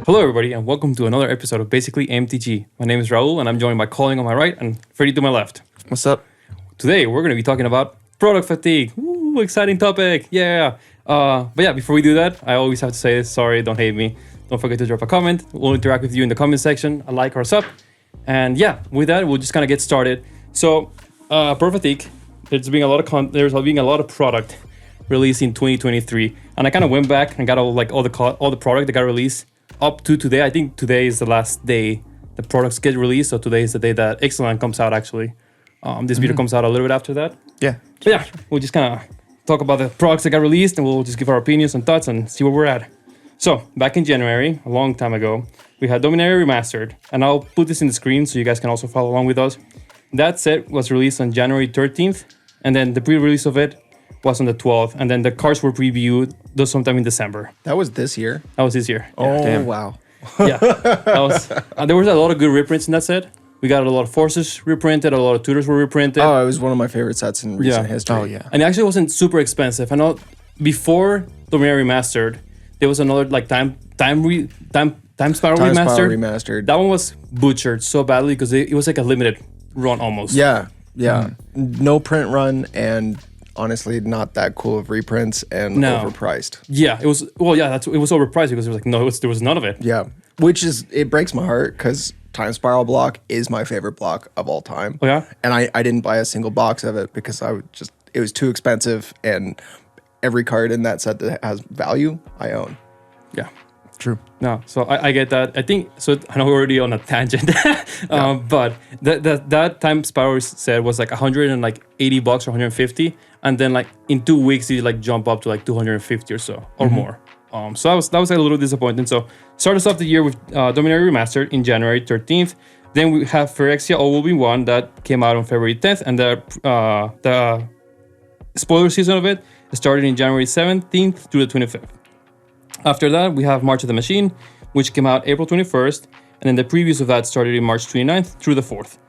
Hello, everybody, and welcome to another episode of Basically MTG. My name is Raul, and I'm joined by Colin on my right and Freddie to my left. What's up? Today, we're going to be talking about product fatigue. Ooh, exciting topic. Yeah. But yeah, before we do that, I always have to say this. Sorry, don't hate me. Don't forget to drop a comment. We'll interact with you in the comment section, a like or a sub. And yeah, with that, we'll just kind of get started. So, product fatigue. There's been a lot of product released in 2023, and I kind of went back and got all the product that got released up to today. I think today is the last day the products get released, so today is the day that Excellent comes out. Actually, this video comes out a little bit after that. Yeah. But yeah, we'll just kind of talk about the products that got released, and we'll just give our opinions and thoughts and see where we're at. So back in January, a long time ago, we had Dominaria Remastered, and I'll put this in the screen so you guys can also follow along with us. That set was released on January 13th, and then the pre-release of it was on the 12th, and then the cards were previewed sometime in December. That was this year? That was this year. Oh, damn. Wow. Yeah. There was a lot of good reprints in that set. We got a lot of Forces reprinted, a lot of Tutors were reprinted. Oh, it was one of my favorite sets in recent history. Oh, yeah. And it actually wasn't super expensive. I know before Dominaria Remastered, there was another like Time Spiral Remastered. That one was butchered so badly because it was like a limited run almost. Yeah. No print run, and honestly not that cool of reprints, and overpriced. Yeah, it was. Well, yeah, it was overpriced because there was none of it. Yeah, it breaks my heart because Time Spiral block is my favorite block of all time. Oh yeah, and I didn't buy a single box of it because it was too expensive, and every card in that set that has value I own. Yeah. True. No, so I get that. I think so. I know we're already on a tangent, but that Time Spiral set was like $180 or 150, and then like in 2 weeks it like jump up to like 250 or so or more. So that was a little disappointing. So start us off the year with Dominaria Remastered in January 13th. Then we have Phyrexia All Will Be One that came out on February 10th, and the spoiler season of it started in January 17th through the 25th. After that, we have March of the Machine, which came out April 21st, and then the previews of that started in March 29th through the 4th.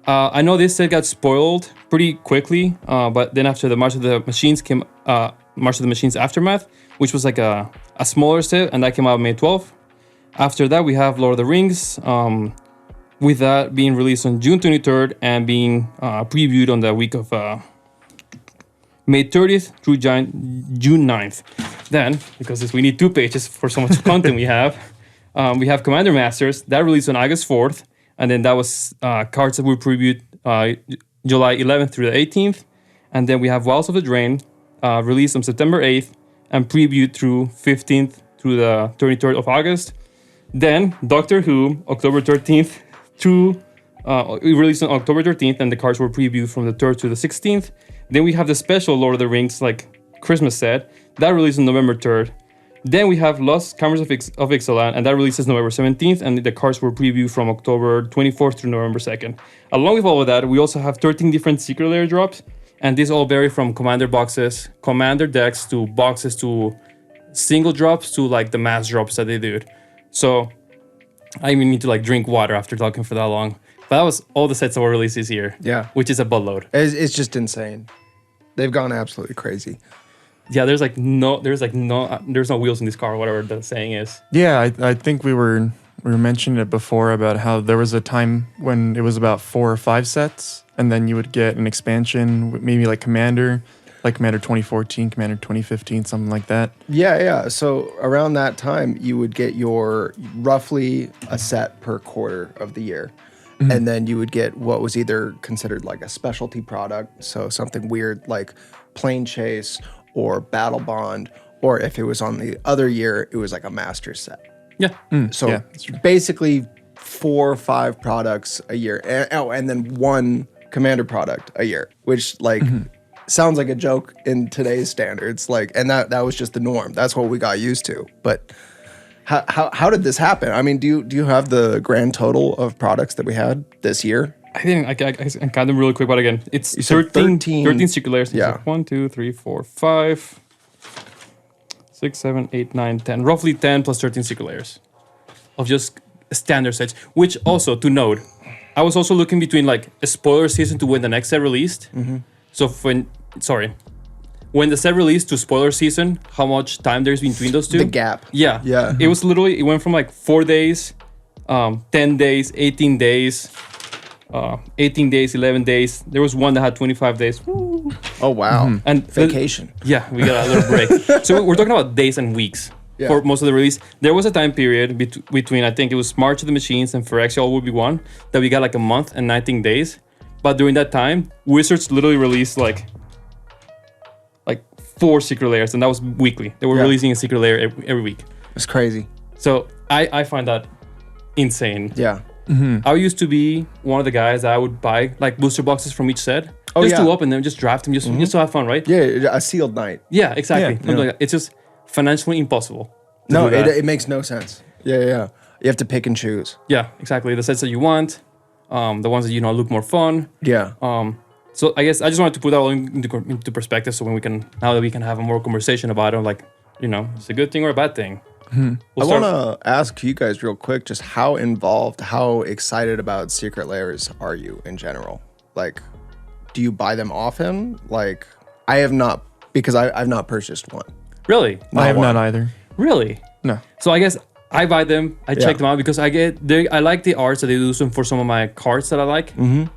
I know this set got spoiled pretty quickly, but then after the March of the Machines came March of the Machines Aftermath, which was like a smaller set, and that came out May 12th. After that, we have Lord of the Rings, with that being released on June 23rd and being previewed on the week of May 30th through June 9th. Then, because we need 2 pages for so much content we have Commander Masters, that released on August 4th, and then that was cards that were previewed July 11th through the 18th, and then we have Wilds of the Drain, released on September 8th, and previewed through 15th through the 23rd of August. Then, Doctor Who, October 13th through, released on October 13th, and the cards were previewed from the 3rd to the 16th. Then we have the special Lord of the Rings, like Christmas set, that released on November 3rd. Then we have Lost Cameras of Ixalan, and that releases November 17th, and the cards were previewed from October 24th through November 2nd. Along with all of that, we also have 13 different secret layer drops, and these all vary from commander boxes, commander decks, to boxes, to single drops, to like the mass drops that they did. So I even need to like drink water after talking for that long. But that was all the sets that were released this year. Yeah. Which is a buttload. It's just insane. They've gone absolutely crazy. Yeah, there's no wheels in this car, or whatever the saying is. Yeah, I think we were mentioning it before about how there was a time when it was about 4 or 5 sets, and then you would get an expansion, maybe like Commander 2014, Commander 2015, something like that. Yeah. So around that time, you would get your roughly a set per quarter of the year. Mm-hmm. And then you would get what was either considered like a specialty product, so something weird like Plane Chase or Battle Bond, or if it was on the other year, it was like a master set. Yeah. So basically 4 or 5 products a year. And then 1 commander product a year, which like sounds like a joke in today's standards. Like, and that was just the norm. That's what we got used to. But how did this happen? I mean, do you have the grand total of products that we had this year? I think I can count them really quick, but again, it's 13 secret layers. Yeah. 1, 2, 3, 4, 5, 6, 7, 8, 9, 10. Roughly 10 plus 13 secret layers of just standard sets. Which also, to note, I was also looking between like a spoiler season to when the next set released. Mm-hmm. So when the set released to spoiler season, how much time there's between those two. The gap. Yeah. Yeah. It was literally, it went from like 4 days, 10 days, 18 days, 18 days, 11 days. There was one that had 25 days. Woo. Oh wow. And Vacation. Yeah, we got a little break. So we're talking about days and weeks Yeah. for most of the release. There was a time period between, I think it was March of the Machines and Phyrexia would be one, that we got like a month and 19 days. But during that time, Wizards literally released like 4 secret layers, and that was weekly. They were Yeah. releasing a secret layer every week. It's crazy. So I find that insane. Yeah. I used to be one of the guys that I would buy like booster boxes from each set. Oh, just yeah. to open them, just draft them, just to have fun, right? Yeah. A sealed night. Yeah, exactly. Yeah. Something like that. It's just financially impossible. to No, do that. it makes no sense. Yeah. You have to pick and choose. Yeah, exactly. The sets that you want, the ones that look more fun. Yeah. So I guess I just wanted to put that all into perspective, so when now that we can have a more conversation about it, like it's a good thing or a bad thing. I We'll want start- to ask you guys real quick, just how involved, how excited about secret layers are you in general? Like, do you buy them often? Like, I have not, because I've not purchased one. Really, I have one. not either. really. No. So I guess I buy them. I check them out because I like the arts that they do some for some of my cards that I like.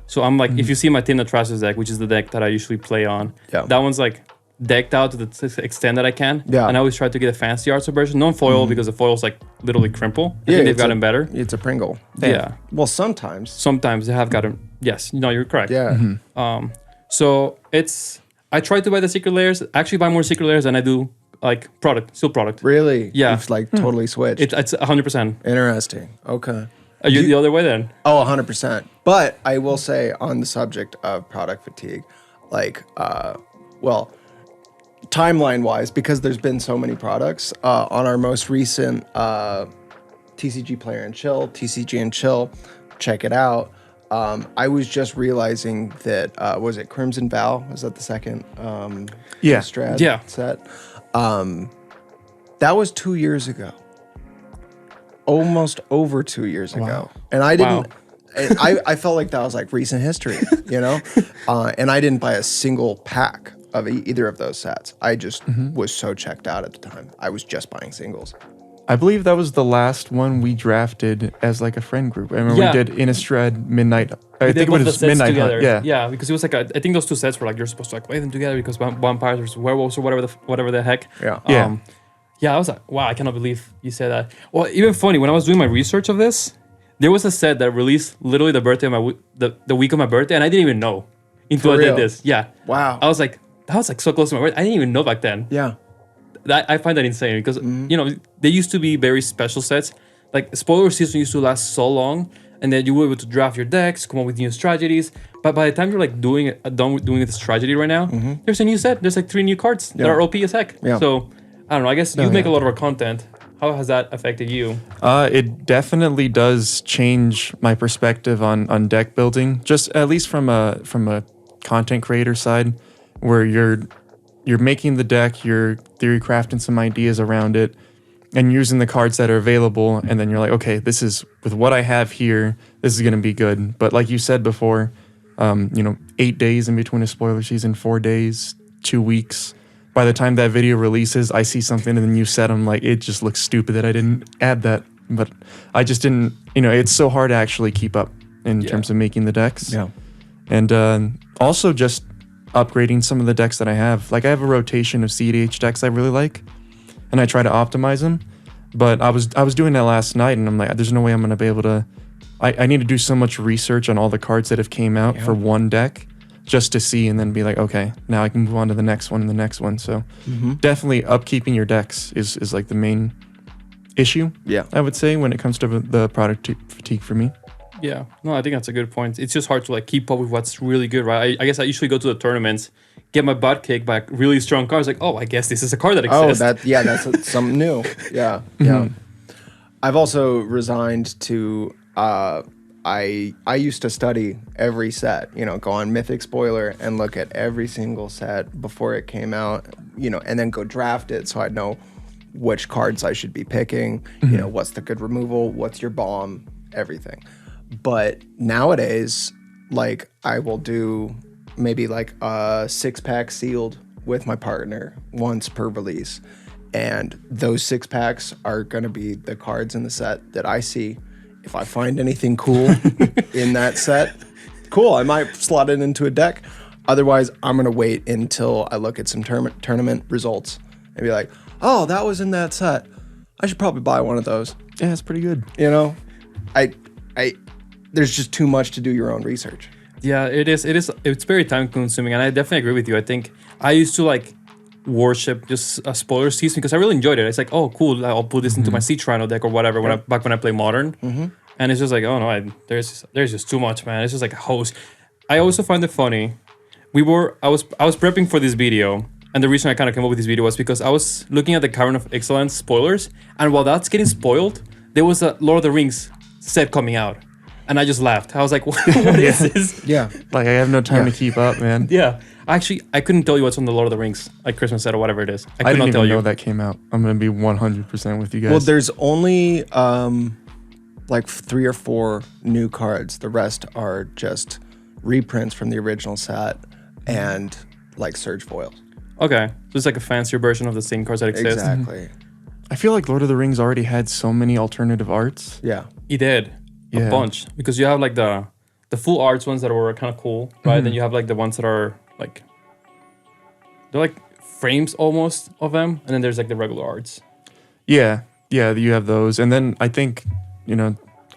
So I'm like, if you see my Team Traces deck, which is the deck that I usually play on, Yeah. that one's like decked out to the extent that I can. Yeah. And I always try to get a fancy arts version, non-foil, because the foil's like literally crimple. I think they've it's gotten better. It's a Pringle. Yeah. Well, sometimes. Sometimes they have gotten. Yes, you're correct. Yeah. So I try to buy the secret layers. Actually, buy more secret layers than I do like still product. Really? Yeah. You've like totally switched. It's 100%. Interesting. Okay. Are you the other way then? Oh, 100%. But I will say on the subject of product fatigue, like, well, timeline wise, because there's been so many products, on our most recent TCG Player and Chill, TCG and Chill, check it out. I was just realizing that, was it Crimson Vow? Was that the second Yeah. Strad Yeah. set? That was 2 years ago. Almost over 2 years ago. And I didn't, and I felt like that was like recent history, and I didn't buy a single pack of either of those sets. I just was so checked out at the time. I was just buying singles. I believe that was the last one we drafted as like a friend group. I remember Yeah. we did Innistrad Midnight. I They think it put the was sets Midnight together. Hunt. Yeah. Yeah, because it was like I think those two sets were like you're supposed to like play them together because vampires versus werewolves or whatever the heck. Yeah. Yeah. Yeah, I was like, wow, I cannot believe you said that. Well, even funny, when I was doing my research of this, there was a set that released literally the birthday of the week of my birthday, and I didn't even know until For I did real? this. Yeah. Wow. I was like, that was like so close to my birthday. I didn't even know back then. Yeah. I find that insane because they used to be very special sets. Like spoiler season used to last so long, and then you were able to draft your decks, come up with new strategies. But by the time you're like done with doing this strategy right now, there's a new set. There's like 3 new cards that are OP as heck. Yeah. So I don't know. I guess you make a lot of our content. How has that affected you? It definitely does change my perspective on deck building. Just at least from a content creator side, where you're making the deck, you're theory crafting some ideas around it, and using the cards that are available, and then you're like, okay, this is with what I have here, this is gonna be good. But like you said before, 8 days in between a spoiler season, 4 days, 2 weeks. By the time that video releases, I see something in the new set, I'm like, it just looks stupid that I didn't add that. But I just didn't, it's so hard to actually keep up in terms of making the decks. Yeah. And also just upgrading some of the decks that I have. Like I have a rotation of cedh decks I really like, and I try to optimize them. But I was doing that last night, and I'm like, there's no way I'm going to be able to. I need to do so much research on all the cards that have came out for one deck just to see, and then be like, okay, now I can move on to the next one and the next one. So definitely upkeeping your decks is like the main issue. Yeah. I would say when it comes to the product fatigue for me. Yeah, no, I think that's a good point. It's just hard to like keep up with what's really good, right? I guess I usually go to the tournaments, get my butt kicked by really strong cards. Like, oh, I guess this is a card that exists. That's something new. Yeah. I've also resigned to. I used to study every set. Go on Mythic Spoiler and look at every single set before it came out. And then go draft it so I'd know which cards I should be picking. What's the good removal? What's your bomb? Everything. But nowadays, like I will do maybe like a 6-pack sealed with my partner once per release. And those 6-packs are going to be the cards in the set that I see. If I find anything cool in that set, cool, I might slot it into a deck. Otherwise, I'm going to wait until I look at some tournament results and be like, oh, that was in that set. I should probably buy one of those. Yeah, it's pretty good. You know, there's just too much to do your own research. Yeah, it is. It's very time consuming, and I definitely agree with you. I think I used to like worship just a spoiler season because I really enjoyed it. It's like, oh, cool, I'll put this into my cedh deck or whatever. Back when I play Modern, and it's just like, oh no, there's just too much, man. It's just like a host. I also find it funny. I was prepping for this video, and the reason I kind of came up with this video was because I was looking at the Cavern of Excellence spoilers, and while that's getting spoiled, there was a Lord of the Rings set coming out, and I just laughed. I was like, what is this? Yeah. Like, I have no time to keep up, man. Yeah. Actually, I couldn't tell you what's on the Lord of the Rings, like Christmas set or whatever it is. I could didn't not tell even know you. that came out. I'm going to be 100% with you guys. Well, there's only like 3 or 4 new cards. The rest are just reprints from the original set and like Surge foils. Okay. So it's like a fancier version of the same cards that exist. Exactly. I feel like Lord of the Rings already had so many alternative arts. Yeah. It did. A bunch. Because you have like the full arts ones that were kind of cool, right? Then you have like the ones that are like, they're like frames almost of them. And then there's like the regular arts. Yeah, you have those. And then I think,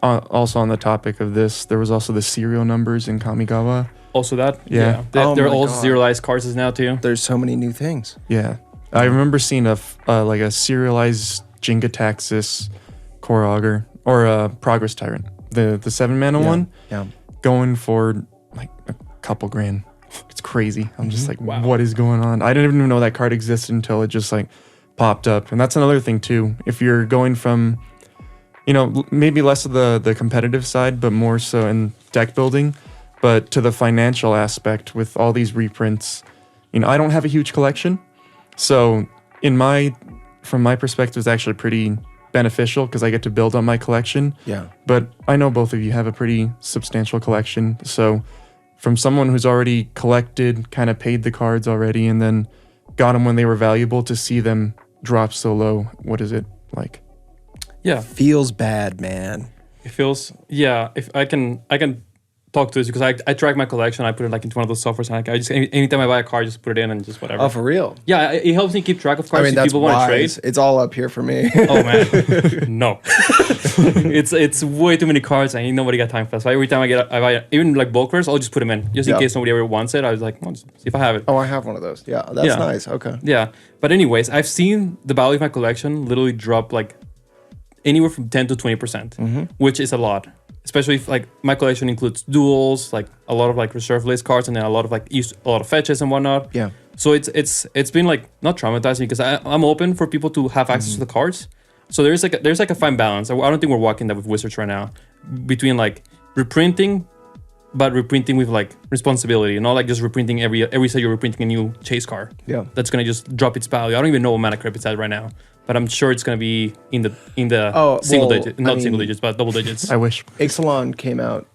also on the topic of this, there was also the serial numbers in Kamigawa. Also that? Yeah. They're all God. serialized cards now too. There's so many new things. Yeah. I remember seeing like a serialized Jenga Taxis Core Augur or a Progress Tyrant, the 7-mana one, going for like a couple grand. It's crazy. I'm just like, Wow. What is going on? I didn't even know that card existed until it just like popped up. And that's another thing too. If you're going from, maybe less of the competitive side, but more so in deck building, but to the financial aspect with all these reprints, I don't have a huge collection. So from my perspective, it's actually pretty beneficial because I get to build on my collection. Yeah. But I know both of you have a pretty substantial collection. So from someone who's already collected, kind of paid the cards already, and then got them when they were valuable, to see them drop so low, what is it like? Yeah. Feels bad, man. It feels, if I can talk to this because I track my collection. I put it like into one of those softwares, and I just anytime I buy a card, just put it in and just whatever. Oh, for real? Yeah, it helps me keep track of cards. I mean, if that's people want to trade. wise. It's all up here for me. Oh man, no. it's way too many cards. I ain't nobody got time for that. So every time I buy even like bulk rares, I'll just put them in just in case somebody ever wants it. I was like, well, just see if I have it. Oh, I have one of those. Yeah, that's nice. Okay. Yeah, but anyways, I've seen the value of my collection literally drop like anywhere from 10 to 20%, which is a lot. Especially if like my collection includes duels, like a lot of like reserve list cards, and then a lot of fetches and whatnot. Yeah. So it's been like not traumatizing because I'm open for people to have access to the cards. So there's like a fine balance. I don't think we're walking that with Wizards right now, between like reprinting, but reprinting with like responsibility, not like just reprinting every set you're reprinting a new chase card. Yeah. That's gonna just drop its value. I don't even know what mana creep it's at right now, but I'm sure it's gonna be in the single digits, single digits, but double digits. I wish. Ixalan came out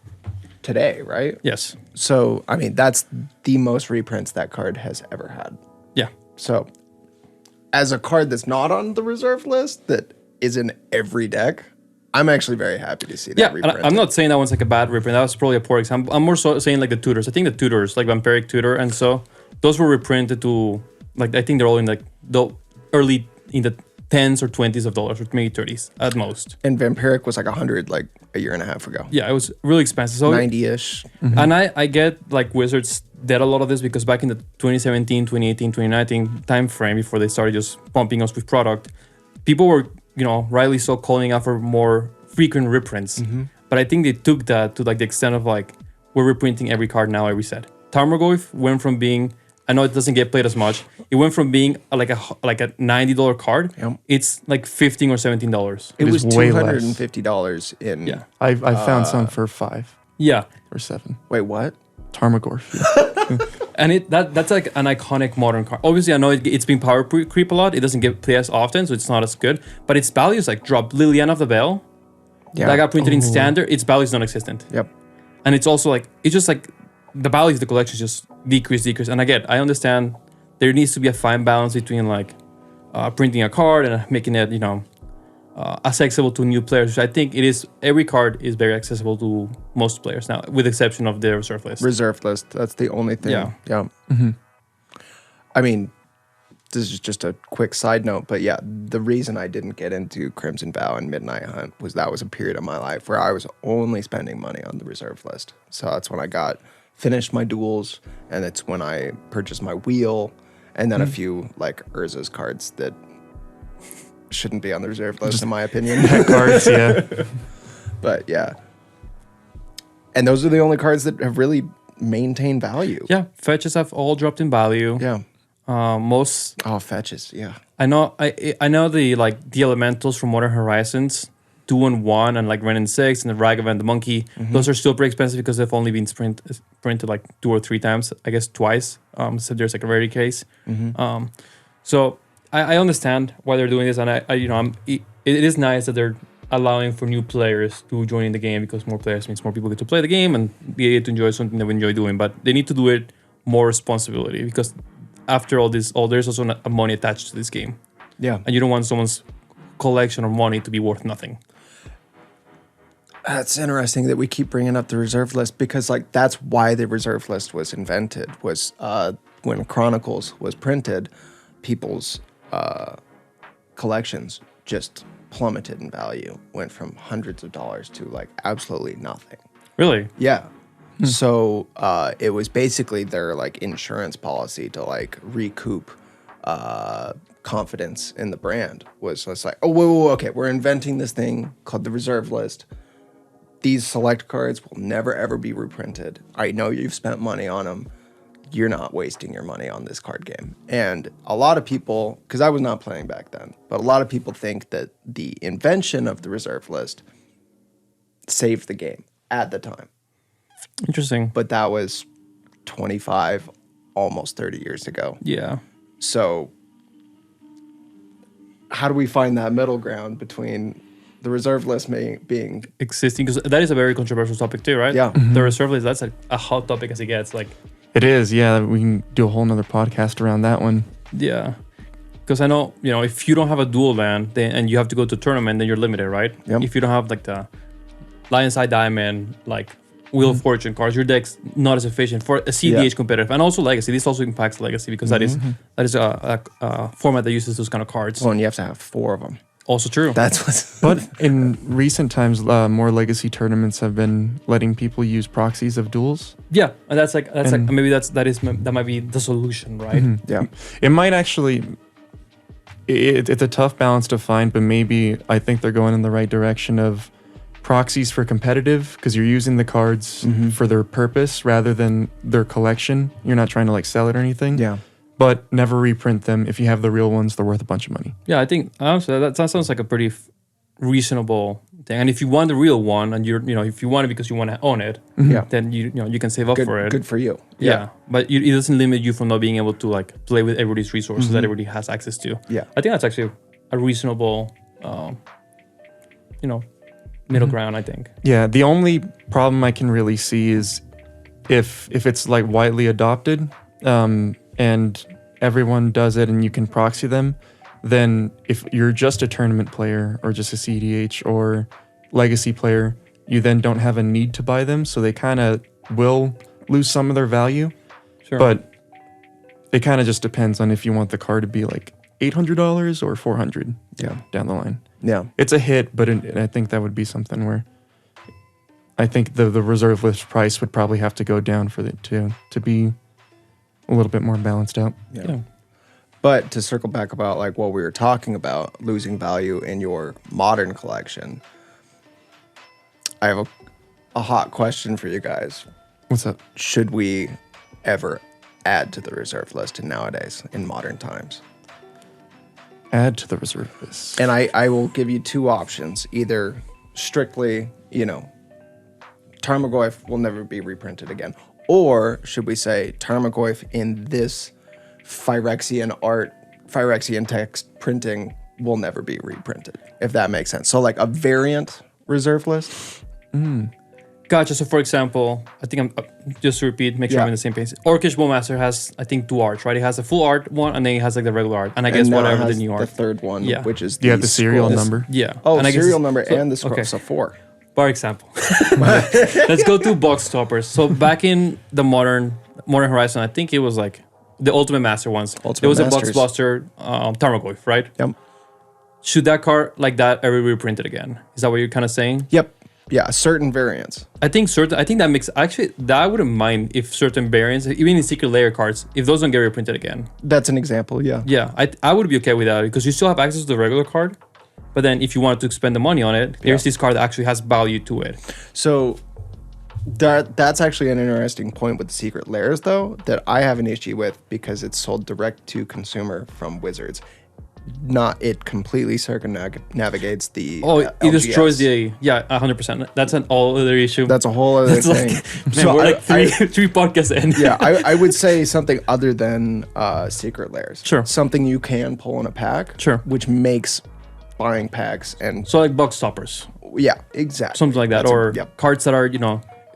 today, right? Yes. So, I mean, that's the most reprints that card has ever had. Yeah. So, as a card that's not on the reserve list, that is in every deck, I'm actually very happy to see that reprint. I'm not saying that one's like a bad reprint. That was probably a poor example. I'm more so saying like the tutors. I think the tutors, like Vampiric Tutor, and so those were reprinted to like I think they're all in like the early in the 10s or 20s of dollars, or maybe 30s at most. And Vampiric was like 100 like a year and a half ago. Yeah, it was really expensive. So 90-ish. And I get like Wizards did a lot of this because back in the 2017, 2018, 2019 time frame, before they started just pumping us with product, people were, rightly so calling out for more frequent reprints. But I think they took that to like the extent of like, we're reprinting every card now, every set. Tarmogoyf went from being, I know it doesn't get played as much, it went from being like a $90 card, it's like $15 or $17. It was way $250 in... Yeah. I found some for 5 Yeah. or 7. Wait, what? Tarmogoyf. And that's like an iconic modern card. Obviously, I know it's been power creep a lot. It doesn't get played as often, so it's not as good. But its values like drop. Liliana of the Veil, that got printed in standard, its value is non-existent. Yep. And it's also like, it's just like, the value of the collection just decrease. And I understand there needs to be a fine balance between like printing a card and making it, accessible to new players. Which I think it is. Every card is very accessible to most players now, with the exception of the reserve list. Reserve list. That's the only thing. Yeah. Yeah. I mean, this is just a quick side note, but yeah, the reason I didn't get into Crimson Vow and Midnight Hunt was that was a period of my life where I was only spending money on the reserve list. So that's when I finished my duels, and it's when I purchased my wheel, and then a few like Urza's cards that shouldn't be on the reserve list, in my opinion. Cards, yeah. But yeah. And those are the only cards that have really maintained value. Yeah, fetches have all dropped in value. Yeah. Most Fetches, yeah. I know the elementals from Modern Horizons, 2-1 and like Ren and 6 and the Ragavan and the Monkey. Those are still pretty expensive because they've only been printed like 2 or 3 times, I guess twice. So there's like a rarity case. So I understand why they're doing this, and it is nice that they're allowing for new players to join in the game, because more players means more people get to play the game and be able to enjoy something that we enjoy doing. But they need to do it more responsibility, because after all this, there's also a money attached to this game. Yeah. And you don't want someone's collection or money to be worth nothing. That's interesting that we keep bringing up the reserve list, because like that's why the reserve list was invented, was when Chronicles was printed, people's collections just plummeted in value, went from hundreds of dollars to like absolutely nothing. Really? Yeah. So it was basically their like insurance policy to like recoup confidence in the brand. Was just like, oh, whoa, okay, we're inventing this thing called the reserve list. These select cards will never ever be reprinted. I know you've spent money on them. You're not wasting your money on this card game. And a lot of people, because I was not playing back then, but a lot of people think that the invention of the reserve list saved the game at the time. Interesting. But that was 25, almost 30 years ago. Yeah. So how do we find that middle ground between the reserve list being Existing, because that is a very controversial topic too, right? Yeah. The reserve list, that's a hot topic as it gets. Like, It is, yeah. We can do a whole nother podcast around that one. yeah. Because I know, if you don't have a dual land and you have to go to a tournament, then you're limited, right? Yep. If you don't have like the Lion's Eye Diamond, like Wheel of Fortune cards, your deck's not as efficient for a CDH competitive. And also Legacy. This also impacts Legacy, because that is a format that uses those kind of cards. Well, and you have to have 4 of them. Also true. That's what's... But in recent times, more Legacy tournaments have been letting people use proxies of duels. Yeah, and that's like maybe that might be the solution, right? Yeah. It might actually... It's a tough balance to find, but maybe I think they're going in the right direction of proxies for competitive, because you're using the cards for their purpose rather than their collection. You're not trying to like sell it or anything. Yeah. But never reprint them. If you have the real ones, they're worth a bunch of money. Yeah, I think honestly that sounds like a pretty reasonable thing. And if you want the real one, and if you want it because you want to own it, then you can save up for it. Good for you. Yeah, but it doesn't limit you from not being able to like play with everybody's resources that everybody has access to. Yeah. I think that's actually a reasonable, middle ground, I think. Yeah, the only problem I can really see is if it's like widely adopted, and everyone does it and you can proxy them, then if you're just a tournament player or just a CDH or legacy player, you then don't have a need to buy them, so they kind of will lose some of their value. Sure. But it kind of just depends on if you want the card to be like $800 or $400 down the line. Yeah. It's a hit, but I think that would be something where I think the reserve list price would probably have to go down for it to be a little bit more balanced out. Yeah. But to circle back about like what we were talking about, losing value in your modern collection, I have a hot question for you guys. What's up? Should we ever add to the reserve list nowadays in modern times? Add to the reserve list. And I will give you 2 options. Either strictly, Tarmogoyf will never be reprinted again. Or should we say Tarmogoyf in this Phyrexian text printing will never be reprinted, if that makes sense. So like a variant reserve list. Gotcha. So for example, I think I'm just to repeat, make sure I'm in the same page. Orcish Bowmaster has, I think, 2 arts, right? It has a full art one, and then it has like the regular art, and I guess now it whatever the has new art. The third one, Yeah. which is You have the serial scrolls. number. Yeah. Oh, and I guess serial it's- number so- and the scroll. okay. So 4. For example, let's go to box stoppers. So back in the modern Horizon, I think it was like the Ultimate Master ones. Ultimate there was Masters. a box buster Tarmogoyf, right? Yep. Should that card like that ever be reprinted again? Is that what you're kind of saying? Yep. Yeah, certain variants. I think that makes actually that I wouldn't mind if certain variants, even in secret layer cards, if those don't get reprinted again. That's an example, yeah. Yeah, I would be okay with that because you still have access to the regular card, but then if you wanted to spend the money on it, there's this card that actually has value to it. So that's actually an interesting point with the secret layers, though, that I have an issue with because it's sold direct to consumer from Wizards. Not it completely circumnavigates the It LGS. destroys the 100%. That's an all other issue. That's a whole other That's thing. like, man, we're like three podcasts in. Yeah, I would say something other than secret layers. Sure. Something you can pull in a pack. Sure. Which makes buying packs and So like box stoppers, yeah, exactly. something like that, That's or yep. cards that are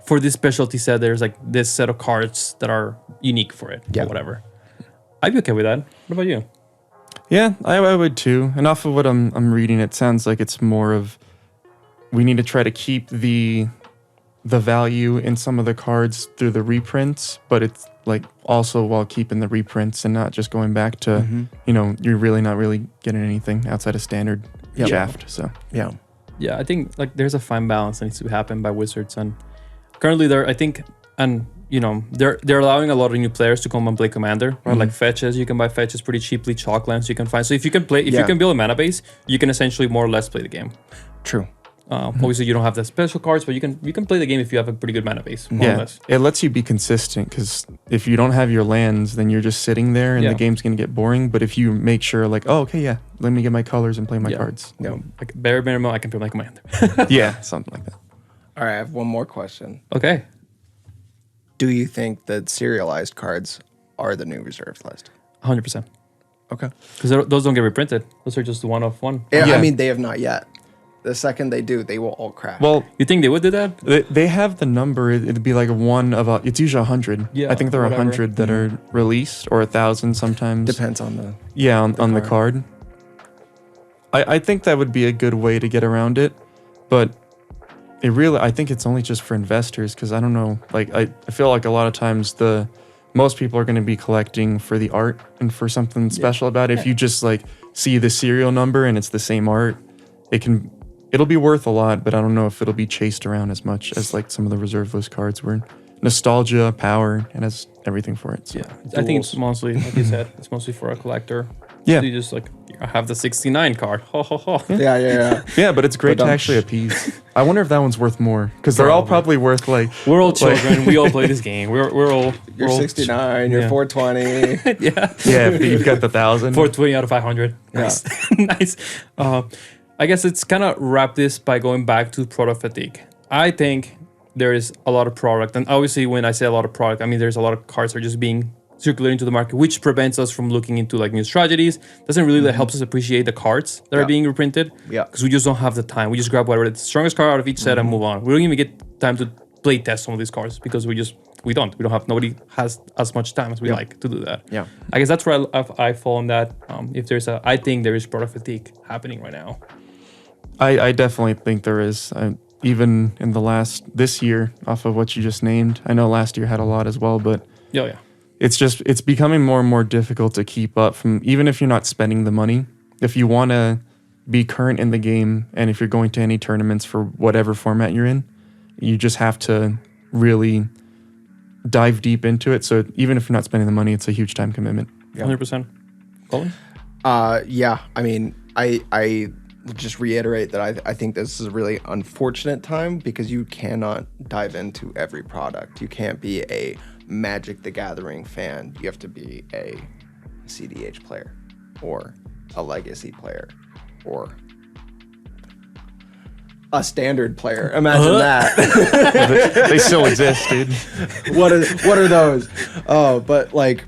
for this specialty set. There's like this set of cards that are unique for it, Yeah. or whatever. I'd be okay with that. What about you? Yeah, I would too. And off of what I'm reading, it sounds like it's more of we need to try to keep the value in some of the cards through the reprints, but it's like also while keeping the reprints and not just going back to you're really not really getting anything outside of standard shaft. So Yeah. Yeah, I think like there's a fine balance that needs to happen by Wizards, and currently they're allowing a lot of new players to come and play Commander, right? Like fetches, you can buy fetches pretty cheaply, chalk lands you can find. So if you can build a mana base, you can essentially more or less play the game. True. Obviously, you don't have the special cards, but you can play the game if you have a pretty good mana base, more or yeah, less. it lets you be consistent because if you don't have your lands, then you're just sitting there and Yeah. the game's gonna get boring. But if you make sure, like, oh, okay, yeah, let me get my colors and play my Yeah. cards. Yeah. Like bare minimum, I can play my Commander. Yeah, something like that. All right, I have one more question. Okay. Do you think that serialized cards are the new reserves list? 100%. Okay. Because those don't get reprinted. Those are just one of one. Yeah, Yeah. I mean, they have not yet. The second they do, they will all crash. Well, You think they would do that? they have the number. It'd be like one of it's usually 100. Yeah, I think there are whatever. 100 that are released, or 1,000 sometimes. depends on the. Yeah, on the card. I think that would be a good way to get around it, but I think it's only just for investors because I don't know. Like I feel like a lot of times most people are going to be collecting for the art and for something special about it. If you just like see the serial number and it's the same art, it'll be worth a lot, but I don't know if it'll be chased around as much as like some of the reserve list cards were. Nostalgia, power, and has everything for it. So. Yeah. I think it's mostly, like you said, it's mostly for a collector. Yeah. So you just like, I have the 69 card. Ho, ho, ho. Yeah. Yeah, but it's great to actually appease. I wonder if that one's worth more because they're all probably worth like. We're all children. We all play this game. We're all. You're we're all 69. You're yeah. 420. Yeah. Yeah, but you've got the 1,000. 420 out of 500. Nice. Nice. I guess it's kind of wrap this by going back to product fatigue. I think there is a lot of product. And obviously, when I say a lot of product, I mean there's a lot of cards that are just being circulated into the market, which prevents us from looking into like new strategies. Doesn't really help us appreciate the cards that are being reprinted. Yeah. Because we just don't have the time. We just grab whatever the strongest card out of each set and move on. We don't even get time to play test some of these cards because nobody has as much time as we like to do that. Yeah. I guess that's where I fall on that. I think there is product fatigue happening right now. I definitely think there is. Even in this year, off of what you just named, I know last year had a lot as well, but Yeah. it's becoming more and more difficult to keep up from, even if you're not spending the money. If you want to be current in the game and if you're going to any tournaments for whatever format you're in, you just have to really dive deep into it. So even if you're not spending the money, it's a huge time commitment. 100%. Colin? Yeah. I mean, I just reiterate that I think this is a really unfortunate time because you cannot dive into every product. You can't be a Magic the Gathering fan. You have to be a cedh player or a legacy player or a standard player. Imagine that. They still exist, dude. What are those? Oh, but like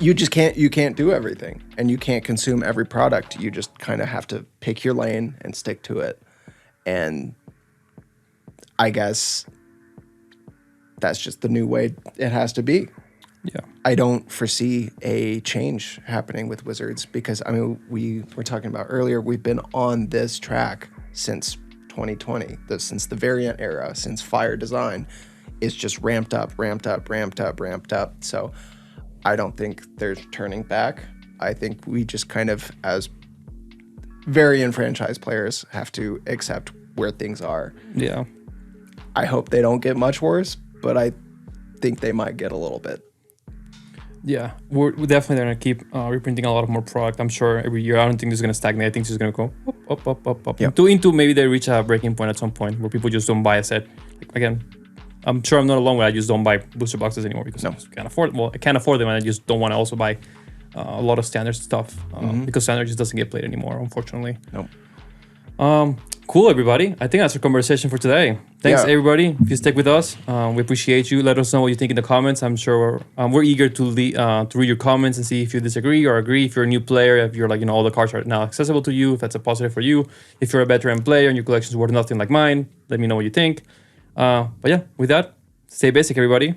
you can't do everything and you can't consume every product. You just kind of have to pick your lane and stick to it. And I guess that's just the new way it has to be. Yeah. I don't foresee a change happening with Wizards because, I mean, we were talking about earlier, we've been on this track since 2020, since the variant era, since Fire Design. It's just ramped up. So I don't think there's turning back. I think we just kind of, as variant franchise players, have to accept where things are. Yeah. I hope they don't get much worse, but I think they might get a little bit. Yeah, we're definitely going to keep reprinting a lot of more product. I'm sure every year. I don't think this is going to stagnate. I think it's just going to go up. Yep. Into maybe they reach a breaking point at some point where people just don't buy a set. Like, again, I'm sure I'm not alone where I just don't buy booster boxes anymore because I just can't afford. Well, I can't afford them, and I just don't want to also buy a lot of standard stuff because standard just doesn't get played anymore, unfortunately. Nope. Cool, everybody. I think that's our conversation for today. Thanks, everybody. If you stick with us, we appreciate you. Let us know what you think in the comments. I'm sure we're eager to read your comments and see if you disagree or agree. If you're a new player, if you're like, all the cards are now accessible to you, if that's a positive for you. If you're a veteran player and your collection's worth nothing like mine, let me know what you think. But yeah, with that, stay basic, everybody.